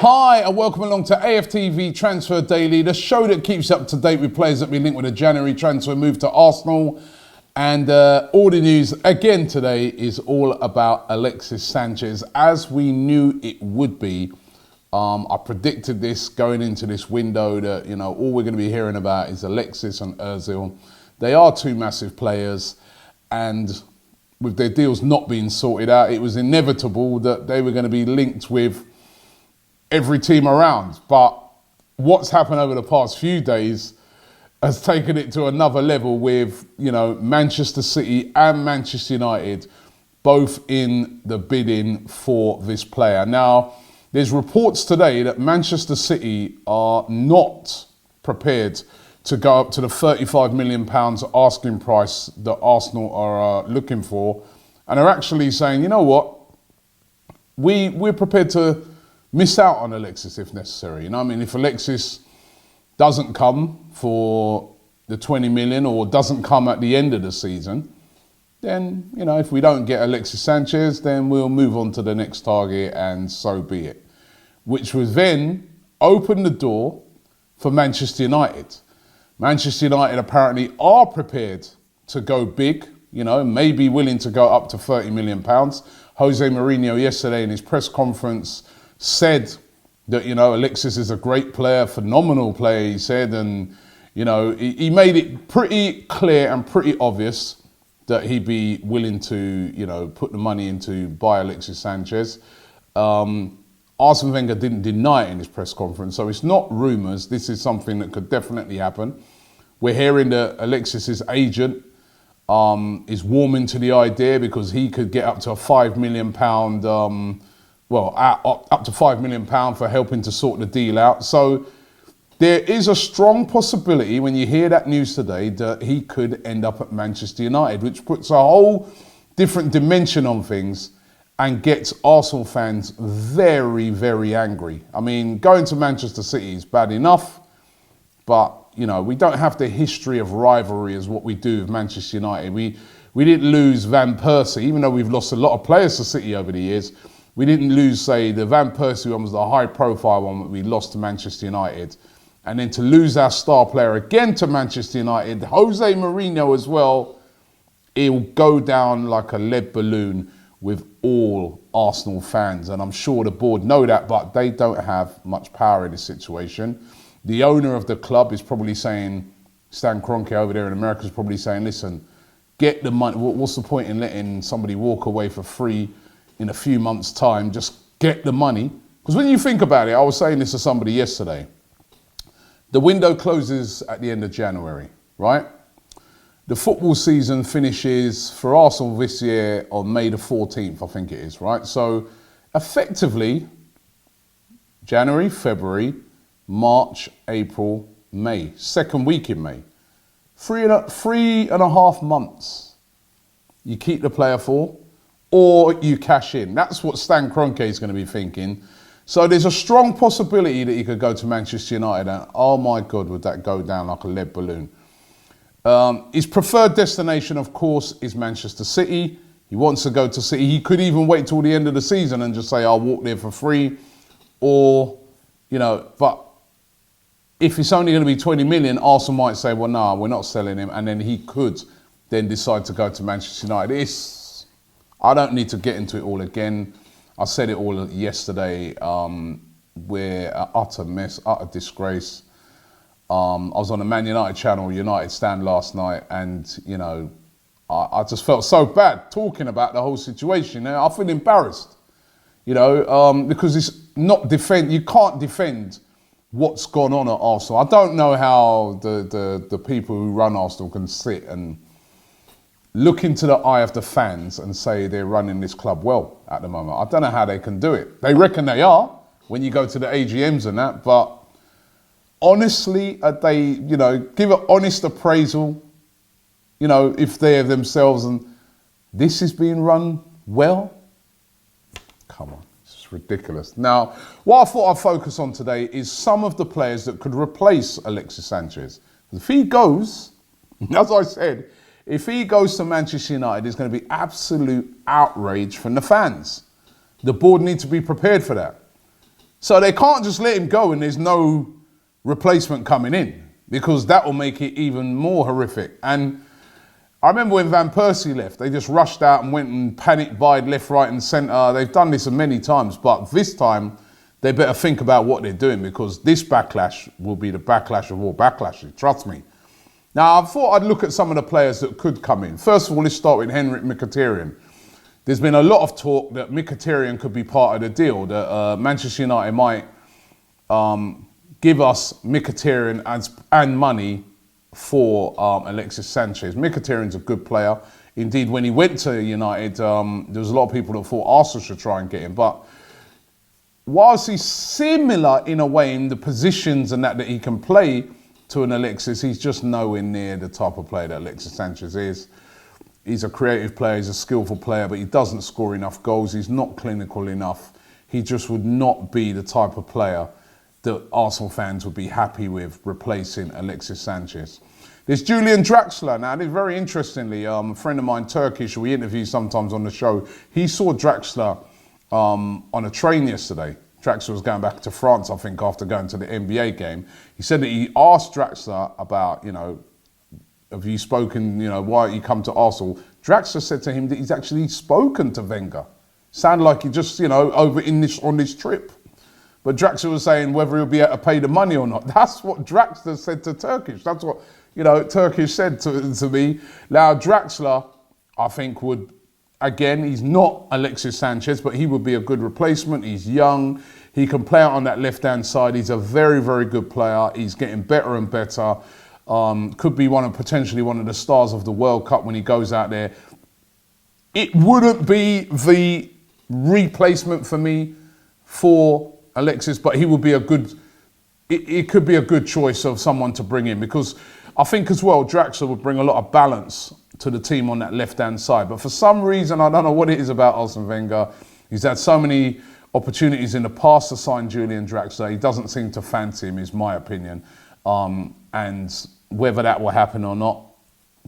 Hi and welcome along to AFTV Transfer Daily, the show that keeps you up to date with players that have been linked with a January transfer move to Arsenal. And all the news again today is all about Alexis Sanchez, as we knew it would be. I predicted this going into this window that, you know, all we're going to be hearing about is Alexis and Ozil. They are two massive players, and with their deals not being sorted out, it was inevitable that they were going to be linked with every team around. But what's happened over the past few days has taken it to another level with, you know, Manchester City and Manchester United both in the bidding for this player. Now, there's reports today that Manchester City are not prepared to go up to the £35 million asking price that Arsenal are looking for, and are actually saying, you know what, we're prepared to miss out on Alexis if necessary. You know what I mean? If Alexis doesn't come for the 20 million or doesn't come at the end of the season, then, you know, if we don't get Alexis Sanchez, then we'll move on to the next target and so be it. Which would then open the door for Manchester United. Manchester United apparently are prepared to go big, you know, maybe willing to go up to £30 million. Jose Mourinho yesterday in his press conference said that, you know, Alexis is a great player, phenomenal player, he said, and, you know, he made it pretty clear and pretty obvious that he'd be willing to, you know, put the money in to buy Alexis Sanchez. Arsene Wenger didn't deny it in his press conference, so it's not rumours. This is something that could definitely happen. We're hearing that Alexis's agent is warming to the idea because he could get up to a £5 million up to £5 million for helping to sort the deal out. So there is a strong possibility when you hear that news today that he could end up at Manchester United, which puts a whole different dimension on things and gets Arsenal fans very, very angry. I mean, going to Manchester City is bad enough, but, you know, we don't have the history of rivalry as what we do with Manchester United. We didn't lose Van Persie, even though we've lost a lot of players to City over the years. We didn't lose, say, the Van Persie one was the high-profile one that we lost to Manchester United. And then to lose our star player again to Manchester United, Jose Mourinho as well, he'll go down like a lead balloon with all Arsenal fans. And I'm sure the board know that, but they don't have much power in this situation. The owner of the club is probably saying, Stan Kroenke over there in America is probably saying, listen, get the money. What's the point in letting somebody walk away for free in a few months' time? Just get the money. Because when you think about it, I was saying this to somebody yesterday. The window closes at the end of January, right? The football season finishes for Arsenal this year on May the 14th, I think it is, right? So effectively, January, February, March, April, May, second week in May. Three and a half months you keep the player for, or you cash in. That's what Stan Kroenke is going to be thinking. So there's a strong possibility that he could go to Manchester United, and oh my God, would that go down like a lead balloon. His preferred destination, of course, is Manchester City. He wants to go to City. He could even wait till the end of the season and just say, I'll walk there for free. Or, you know, but if it's only going to be 20 million, Arsenal might say, well, no, we're not selling him. And then he could then decide to go to Manchester United. I don't need to get into it all again. I said it all yesterday. We're an utter mess, utter disgrace. I was on the Man United channel, United Stand last night, and, you know, I just felt so bad talking about the whole situation. I feel embarrassed, you know, because it's not you can't defend what's gone on at Arsenal. I don't know how the people who run Arsenal can sit and look into the eye of the fans and say they're running this club well at the moment. I don't know how they can do it. They reckon they are when you go to the AGMs and that, but honestly, they, you know, give an honest appraisal, you know, if they're themselves and this is being run well. Come on, it's ridiculous. Now, what I thought I'd focus on today is some of the players that could replace Alexis Sanchez. If he goes, as I said, if he goes to Manchester United, there's going to be absolute outrage from the fans. The board need to be prepared for that. So they can't just let him go and there's no replacement coming in, because that will make it even more horrific. And I remember when Van Persie left, they just rushed out and went and panic buyed left, right and centre. They've done this many times, but this time they better think about what they're doing, because this backlash will be the backlash of all backlashes, trust me. Now, I thought I'd look at some of the players that could come in. First of all, let's start with Henrik Mkhitaryan. There's been a lot of talk that Mkhitaryan could be part of the deal, that Manchester United might give us Mkhitaryan and money for Alexis Sanchez. Mkhitaryan's a good player. Indeed, when he went to United, there was a lot of people that thought Arsenal should try and get him. But whilst he's similar in a way in the positions and that he can play to an Alexis, he's just nowhere near the type of player that Alexis Sanchez is. He's a creative player, he's a skillful player, but he doesn't score enough goals. He's not clinical enough. He just would not be the type of player that Arsenal fans would be happy with replacing Alexis Sanchez. There's Julian Draxler. Now, this very interestingly, a friend of mine, Turkish, who we interview sometimes on the show, he saw Draxler on a train yesterday. Draxler was going back to France, I think, after going to the NBA game. He said that he asked Draxler about, have you spoken, why you come to Arsenal? Draxler said to him that he's actually spoken to Wenger. Sounded like he just, over on this trip. But Draxler was saying whether he'll be able to pay the money or not. That's what Draxler said to Turkish. That's what, Turkish said to me. Now, Draxler, I think, would, again, he's not Alexis Sanchez, but he would be a good replacement. He's young. He can play out on that left-hand side. He's a very, very good player. He's getting better and better. Could be potentially one of the stars of the World Cup when he goes out there. It wouldn't be the replacement for me for Alexis, but he would be it could be a good choice of someone to bring in, because I think as well Draxler would bring a lot of balance to the team on that left-hand side. But for some reason, I don't know what it is about Arsene Wenger, he's had so many opportunities in the past to sign Julian Draxler. He doesn't seem to fancy him, is my opinion. And whether that will happen or not,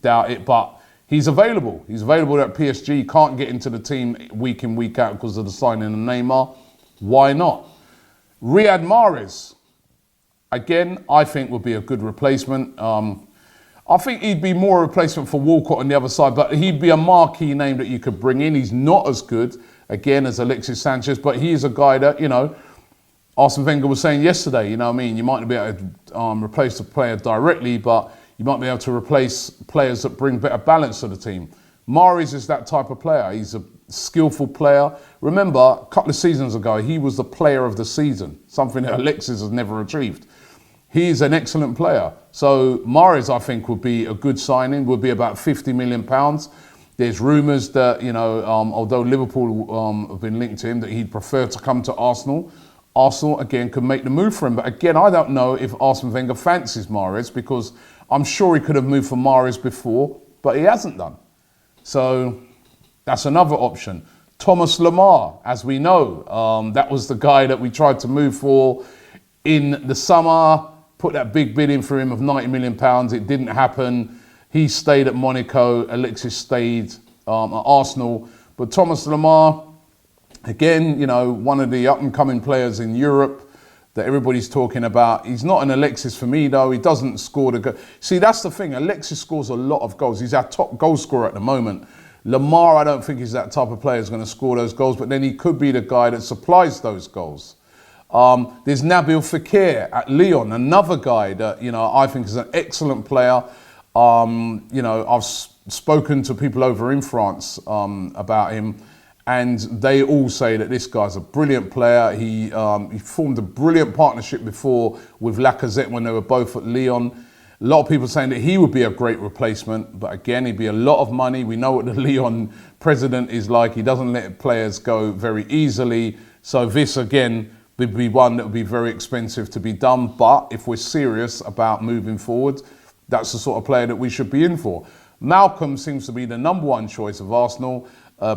doubt it. But he's available. He's available at PSG. Can't get into the team week in, week out because of the signing of Neymar. Why not? Riyad Mahrez, again, I think would be a good replacement. I think he'd be more a replacement for Walcott on the other side, but he'd be a marquee name that you could bring in. He's not as good, again, as Alexis Sanchez, but he is a guy that, Arsene Wenger was saying yesterday, you might not be able to replace the player directly, but you might be able to replace players that bring better balance to the team. Mahrez is that type of player. He's a skillful player. Remember, a couple of seasons ago, he was the player of the season, something that Alexis has never achieved. He's an excellent player. So Mahrez, I think, would be a good signing, would be about £50 million. There's rumours that, although Liverpool have been linked to him, that he'd prefer to come to Arsenal. Arsenal, again, could make the move for him. But again, I don't know if Arsene Wenger fancies Mahrez, because I'm sure he could have moved for Mahrez before, but he hasn't done. So that's another option. Thomas Lemar, as we know, that was the guy that we tried to move for in the summer, put that big bid in for him of £90 million. It didn't happen. He stayed at Monaco. Alexis stayed at Arsenal. But Thomas Lemar, again, one of the up-and-coming players in Europe that everybody's talking about. He's not an Alexis for me, though. He doesn't score the goal. See, that's the thing. Alexis scores a lot of goals. He's our top goal scorer at the moment. Lemar, I don't think he's that type of player who's going to score those goals, but then he could be the guy that supplies those goals. There's Nabil Fekir at Lyon, another guy that, I think is an excellent player. I've spoken to people over in France about him, and they all say that this guy's a brilliant player. He formed a brilliant partnership before with Lacazette when they were both at Lyon. A lot of people saying that he would be a great replacement, but again, he'd be a lot of money. We know what the Lyon president is like. He doesn't let players go very easily. So this, again, would be one that would be very expensive to be done. But if we're serious about moving forward, that's the sort of player that we should be in for. Malcolm seems to be the number one choice of Arsenal.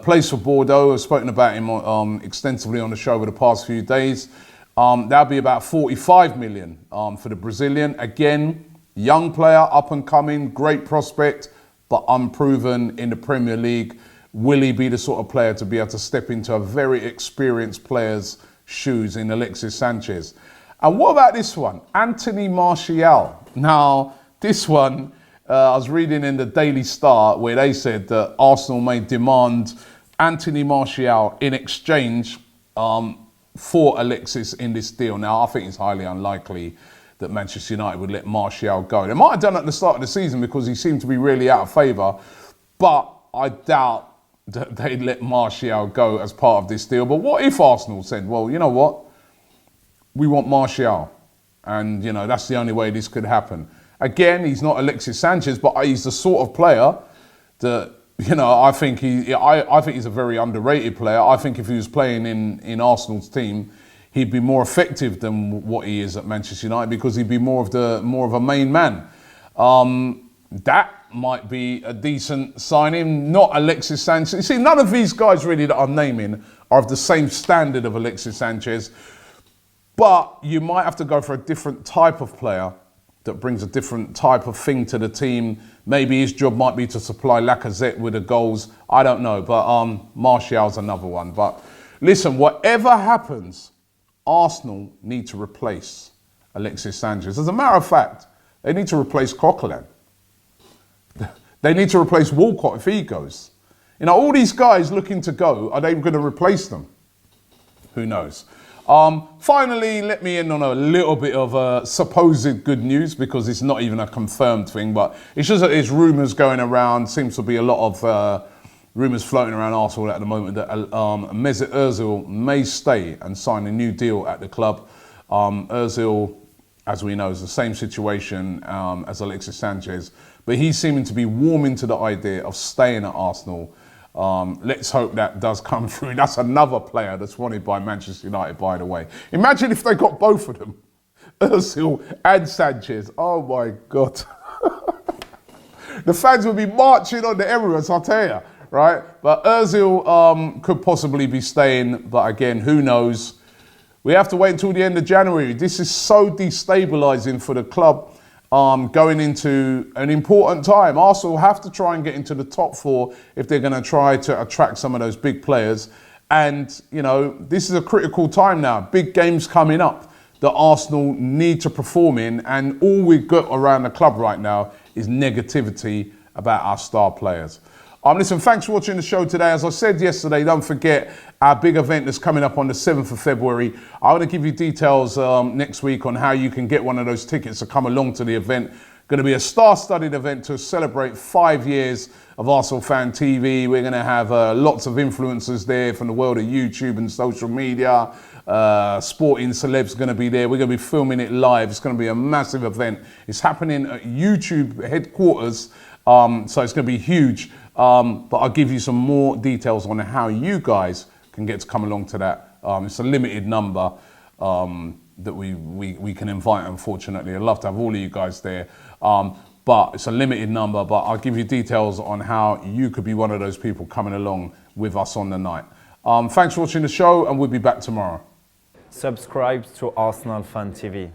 Plays for Bordeaux. I've spoken about him extensively on the show over the past few days. That'll be about 45 million for the Brazilian. Again, young player, up and coming, great prospect, but unproven in the Premier League. Will he be the sort of player to be able to step into a very experienced player's shoes in Alexis Sanchez. And what about this one? Anthony Martial. Now, this one, I was reading in the Daily Star where they said that Arsenal may demand Anthony Martial in exchange for Alexis in this deal. Now, I think it's highly unlikely that Manchester United would let Martial go. They might have done it at the start of the season because he seemed to be really out of favour, but I doubt that they'd let Martial go as part of this deal. But what if Arsenal said, well, you know what? We want Martial. And, you know, that's the only way this could happen. Again, he's not Alexis Sanchez, but he's the sort of player that, you know, I think he's a very underrated player. I think if he was playing in Arsenal's team, he'd be more effective than what he is at Manchester United because he'd be more of a main man. That might be a decent signing, not Alexis Sanchez. You see, none of these guys really that I'm naming are of the same standard of Alexis Sanchez, but you might have to go for a different type of player that brings a different type of thing to the team. Maybe his job might be to supply Lacazette with the goals. I don't know, but Martial's another one. But listen, whatever happens, Arsenal need to replace Alexis Sanchez. As a matter of fact, they need to replace Coquelin. They need to replace Walcott if he goes. You know, all these guys looking to go, are they going to replace them? Who knows? Finally, let me in on a little bit of supposed good news because it's not even a confirmed thing, but it's just that there's rumours going around. Seems to be a lot of rumours floating around Arsenal at the moment that Mesut Ozil may stay and sign a new deal at the club. Ozil, as we know, is the same situation as Alexis Sanchez, but he's seeming to be warming to the idea of staying at Arsenal. Let's hope that does come through. That's another player that's wanted by Manchester United, by the way. Imagine if they got both of them, Ozil and Sanchez. Oh my God. The fans will be marching on the Emirates, I'll tell you, right? But Ozil could possibly be staying, but again, who knows? We have to wait until the end of January. This is so destabilising for the club. Going into an important time. Arsenal have to try and get into the top four if they're going to try to attract some of those big players. And, you know, this is a critical time now. Big games coming up that Arsenal need to perform in. And all we've got around the club right now is negativity about our star players. Listen, thanks for watching the show today. As I said yesterday, don't forget our big event that's coming up on the 7th of February. I want to give you details next week on how you can get one of those tickets to come along to the event. Going to be a star-studded event to celebrate 5 years of ArsenalFanTV. We're going to have lots of influencers there from the world of YouTube and social media. Sporting celebs are going to be there. We're going to be filming it live. It's going to be a massive event. It's happening at YouTube headquarters, so it's going to be huge. But I'll give you some more details on how you guys can get to come along to that. It's a limited number that we can invite, unfortunately. I'd love to have all of you guys there. But it's a limited number, but I'll give you details on how you could be one of those people coming along with us on the night. Thanks for watching the show, and we'll be back tomorrow. Subscribe to ArsenalFanTV.